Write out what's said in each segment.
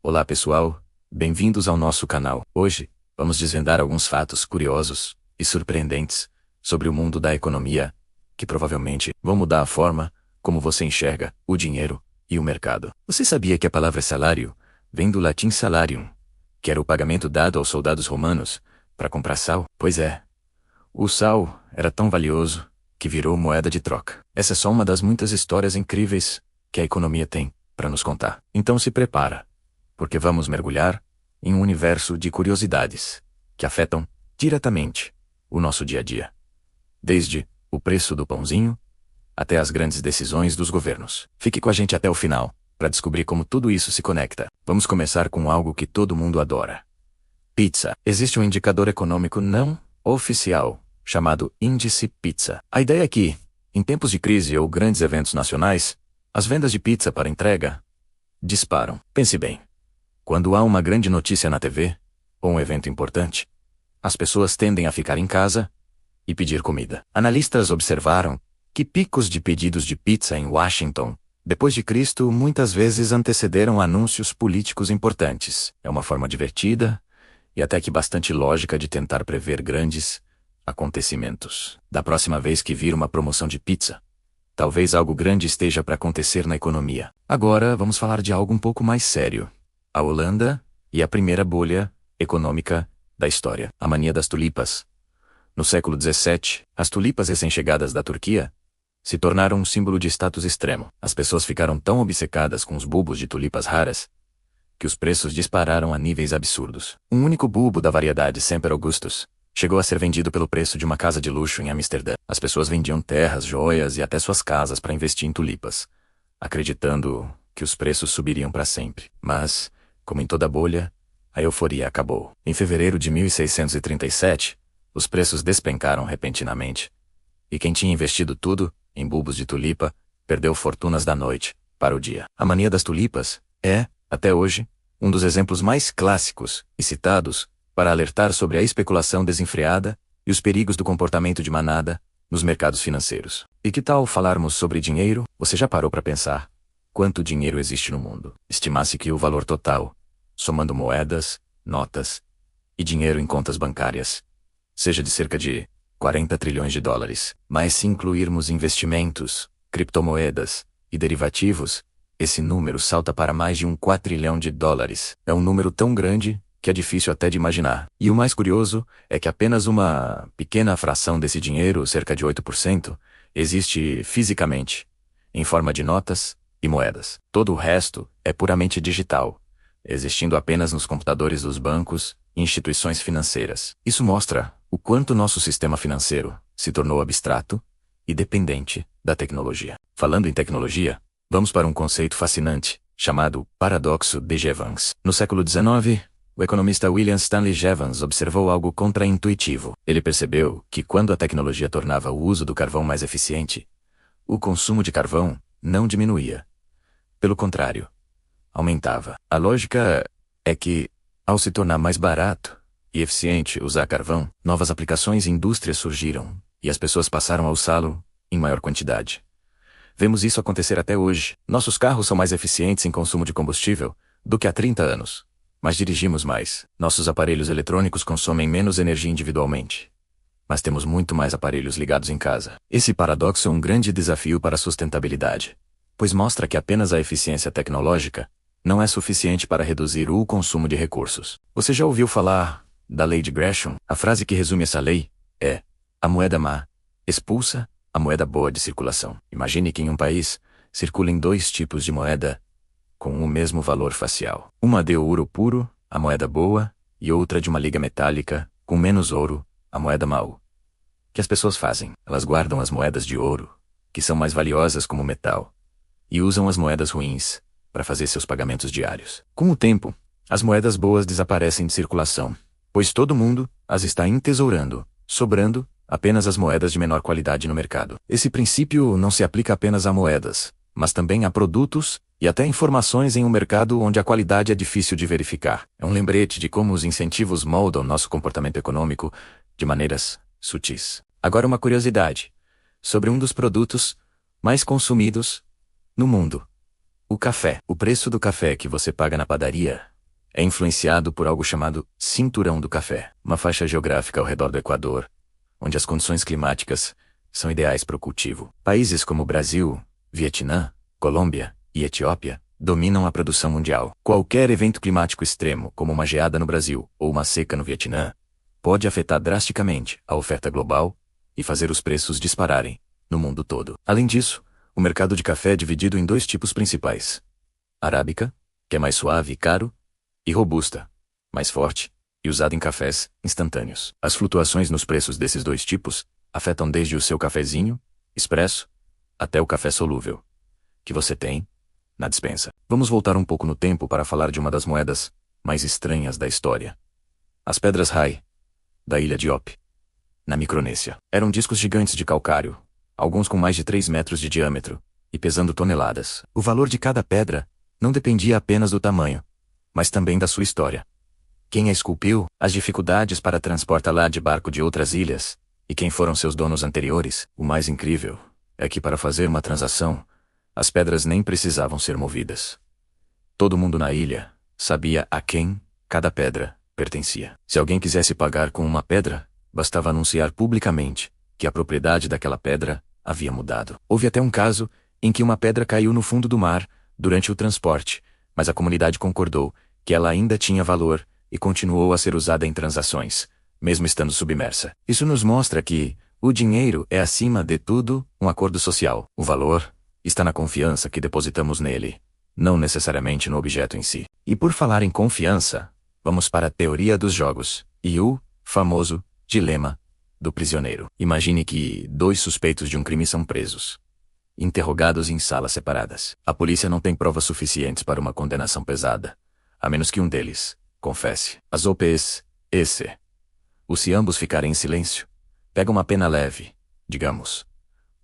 Olá pessoal, bem-vindos ao nosso canal. Hoje, vamos desvendar alguns fatos curiosos e surpreendentes sobre o mundo da economia, que provavelmente vão mudar a forma como você enxerga o dinheiro e o mercado. Você sabia que a palavra salário vem do latim salarium, que era o pagamento dado aos soldados romanos para comprar sal? Pois é, o sal era tão valioso que virou moeda de troca. Essa é só uma das muitas histórias incríveis que a economia tem para nos contar. Então se prepara, porque vamos mergulhar em um universo de curiosidades que afetam diretamente o nosso dia a dia. Desde o preço do pãozinho até as grandes decisões dos governos. Fique com a gente até o final para descobrir como tudo isso se conecta. Vamos começar com algo que todo mundo adora: pizza. Existe um indicador econômico não oficial chamado Índice Pizza. A ideia é que, em tempos de crise ou grandes eventos nacionais, as vendas de pizza para entrega disparam. Pense bem. Quando há uma grande notícia na TV, ou um evento importante, as pessoas tendem a ficar em casa e pedir comida. Analistas observaram que picos de pedidos de pizza em Washington, depois de Cristo, muitas vezes antecederam anúncios políticos importantes. É uma forma divertida e até que bastante lógica de tentar prever grandes acontecimentos. Da próxima vez que vir uma promoção de pizza, talvez algo grande esteja para acontecer na economia. Agora vamos falar de algo um pouco mais sério: a Holanda e a primeira bolha econômica da história. A mania das tulipas. No século XVII, as tulipas recém-chegadas da Turquia se tornaram um símbolo de status extremo. As pessoas ficaram tão obcecadas com os bulbos de tulipas raras que os preços dispararam a níveis absurdos. Um único bulbo da variedade Semper Augustus chegou a ser vendido pelo preço de uma casa de luxo em Amsterdã. As pessoas vendiam terras, joias e até suas casas para investir em tulipas, acreditando que os preços subiriam para sempre. Mas, como em toda bolha, a euforia acabou. Em fevereiro de 1637, os preços despencaram repentinamente, e quem tinha investido tudo em bulbos de tulipa perdeu fortunas da noite para o dia. A mania das tulipas é, até hoje, um dos exemplos mais clássicos e citados para alertar sobre a especulação desenfreada e os perigos do comportamento de manada nos mercados financeiros. E que tal falarmos sobre dinheiro? Você já parou para pensar quanto dinheiro existe no mundo? Estima-se que o valor total, somando moedas, notas e dinheiro em contas bancárias, seja de cerca de 40 trilhões de dólares. Mas se incluirmos investimentos, criptomoedas e derivativos, esse número salta para mais de 1 quatrilhão de dólares. É um número tão grande que é difícil até de imaginar. E o mais curioso é que apenas uma pequena fração desse dinheiro, cerca de 8%, existe fisicamente, em forma de notas e moedas. Todo o resto é puramente digital, existindo apenas nos computadores dos bancos e instituições financeiras. Isso mostra o quanto nosso sistema financeiro se tornou abstrato e dependente da tecnologia. Falando em tecnologia, vamos para um conceito fascinante, chamado paradoxo de Jevons. No século XIX, o economista William Stanley Jevons observou algo contraintuitivo. Ele percebeu que quando a tecnologia tornava o uso do carvão mais eficiente, o consumo de carvão não diminuía. Pelo contrário, aumentava. A lógica é que, ao se tornar mais barato e eficiente usar carvão, novas aplicações e indústrias surgiram, e as pessoas passaram a usá-lo em maior quantidade. Vemos isso acontecer até hoje. Nossos carros são mais eficientes em consumo de combustível do que há 30 anos. Mas dirigimos mais. Nossos aparelhos eletrônicos consomem menos energia individualmente, mas temos muito mais aparelhos ligados em casa. Esse paradoxo é um grande desafio para a sustentabilidade, pois mostra que apenas a eficiência tecnológica não é suficiente para reduzir o consumo de recursos. Você já ouviu falar da lei de Gresham? A frase que resume essa lei é: a moeda má expulsa a moeda boa de circulação. Imagine que em um país circulem dois tipos de moeda com o mesmo valor facial. Uma de ouro puro, a moeda boa, e outra de uma liga metálica, com menos ouro, a moeda mau. O que as pessoas fazem? Elas guardam as moedas de ouro, que são mais valiosas como metal, e usam as moedas ruins para fazer seus pagamentos diários. Com o tempo, as moedas boas desaparecem de circulação, pois todo mundo as está entesourando, sobrando apenas as moedas de menor qualidade no mercado. Esse princípio não se aplica apenas a moedas, mas também a produtos e até informações em um mercado onde a qualidade é difícil de verificar. É um lembrete de como os incentivos moldam nosso comportamento econômico de maneiras sutis. Agora uma curiosidade sobre um dos produtos mais consumidos no mundo: o café. O preço do café que você paga na padaria é influenciado por algo chamado Cinturão do Café, uma faixa geográfica ao redor do Equador, onde as condições climáticas são ideais para o cultivo. Países como Brasil, Vietnã, Colômbia e Etiópia dominam a produção mundial. Qualquer evento climático extremo, como uma geada no Brasil ou uma seca no Vietnã, pode afetar drasticamente a oferta global e fazer os preços dispararem no mundo todo. Além disso, o mercado de café é dividido em dois tipos principais: arábica, que é mais suave e caro, e robusta, mais forte e usada em cafés instantâneos. As flutuações nos preços desses dois tipos afetam desde o seu cafezinho, expresso, até o café solúvel, que você tem na despensa. Vamos voltar um pouco no tempo para falar de uma das moedas mais estranhas da história. As pedras Rai, da ilha de Op, na Micronésia. Eram discos gigantes de calcário, alguns com mais de 3 metros de diâmetro, e pesando toneladas. O valor de cada pedra não dependia apenas do tamanho, mas também da sua história. Quem a esculpiu, as dificuldades para transportá-la de barco de outras ilhas, e quem foram seus donos anteriores. O mais incrível é que para fazer uma transação, as pedras nem precisavam ser movidas. Todo mundo na ilha sabia a quem cada pedra pertencia. Se alguém quisesse pagar com uma pedra, bastava anunciar publicamente que a propriedade daquela pedra havia mudado. Houve até um caso em que uma pedra caiu no fundo do mar durante o transporte, mas a comunidade concordou que ela ainda tinha valor e continuou a ser usada em transações, mesmo estando submersa. Isso nos mostra que o dinheiro é, acima de tudo, um acordo social. O valor está na confiança que depositamos nele, não necessariamente no objeto em si. E por falar em confiança, vamos para a teoria dos jogos e o famoso dilema do prisioneiro. Imagine que 2 suspeitos de um crime são presos, interrogados em salas separadas. A polícia não tem provas suficientes para uma condenação pesada, a menos que um deles confesse. As OPs, se ambos ficarem em silêncio, pega uma pena leve, digamos,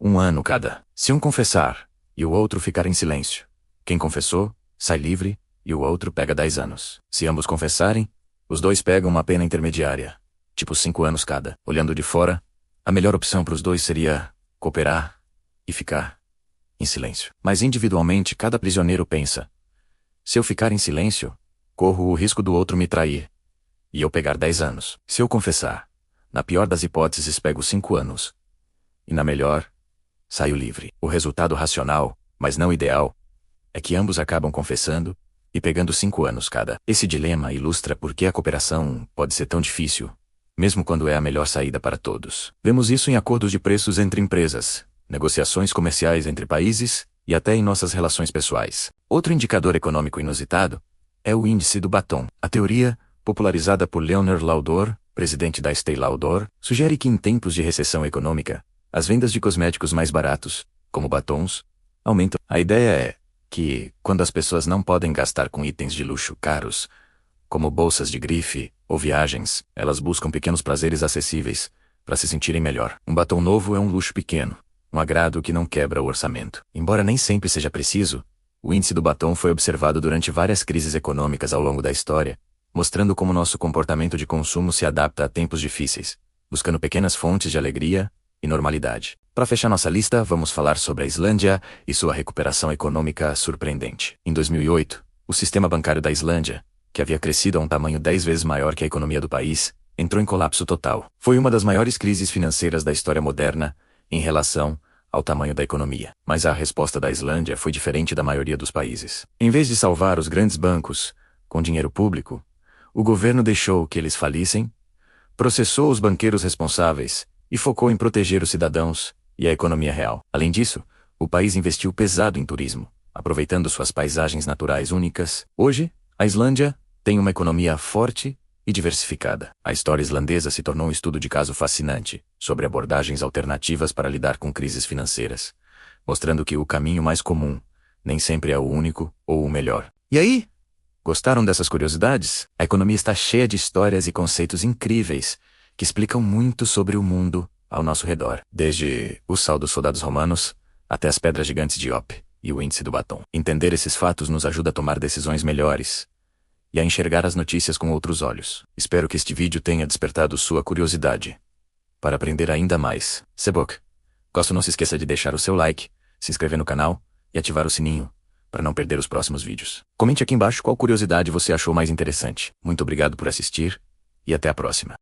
1 ano cada. Se um confessar e o outro ficar em silêncio, quem confessou sai livre e o outro pega 10 anos. Se ambos confessarem, os dois pegam uma pena intermediária, tipo 5 anos cada. Olhando de fora, a melhor opção para os dois seria cooperar e ficar em silêncio. Mas individualmente, cada prisioneiro pensa: se eu ficar em silêncio, corro o risco do outro me trair e eu pegar 10 anos. Se eu confessar, na pior das hipóteses pego 5 anos e na melhor, saio livre. O resultado racional, mas não ideal, é que ambos acabam confessando e pegando 5 anos cada. Esse dilema ilustra por que a cooperação pode ser tão difícil, mesmo quando é a melhor saída para todos. Vemos isso em acordos de preços entre empresas, negociações comerciais entre países e até em nossas relações pessoais. Outro indicador econômico inusitado é o índice do batom. A teoria, popularizada por Leonard Lauder, presidente da Estée Lauder, sugere que em tempos de recessão econômica, as vendas de cosméticos mais baratos, como batons, aumentam. A ideia é que, quando as pessoas não podem gastar com itens de luxo caros, como bolsas de grife ou viagens, elas buscam pequenos prazeres acessíveis para se sentirem melhor. Um batom novo é um luxo pequeno, um agrado que não quebra o orçamento. Embora nem sempre seja preciso, o índice do batom foi observado durante várias crises econômicas ao longo da história, mostrando como nosso comportamento de consumo se adapta a tempos difíceis, buscando pequenas fontes de alegria e normalidade. Para fechar nossa lista, vamos falar sobre a Islândia e sua recuperação econômica surpreendente. Em 2008, o sistema bancário da Islândia, que havia crescido a um tamanho 10 vezes maior que a economia do país, entrou em colapso total. Foi uma das maiores crises financeiras da história moderna em relação ao tamanho da economia. Mas a resposta da Islândia foi diferente da maioria dos países. Em vez de salvar os grandes bancos com dinheiro público, o governo deixou que eles falissem, processou os banqueiros responsáveis e focou em proteger os cidadãos e a economia real. Além disso, o país investiu pesado em turismo, aproveitando suas paisagens naturais únicas. Hoje, a Islândia tem uma economia forte e diversificada. A história islandesa se tornou um estudo de caso fascinante sobre abordagens alternativas para lidar com crises financeiras, mostrando que o caminho mais comum nem sempre é o único ou o melhor. E aí? Gostaram dessas curiosidades? A economia está cheia de histórias e conceitos incríveis que explicam muito sobre o mundo ao nosso redor, desde o sal dos soldados romanos até as pedras gigantes de Op e o índice do batom. Entender esses fatos nos ajuda a tomar decisões melhores e a enxergar as notícias com outros olhos. Espero que este vídeo tenha despertado sua curiosidade para aprender ainda mais. Sebok, não se esqueça de deixar o seu like, se inscrever no canal e ativar o sininho para não perder os próximos vídeos. Comente aqui embaixo qual curiosidade você achou mais interessante. Muito obrigado por assistir e até a próxima.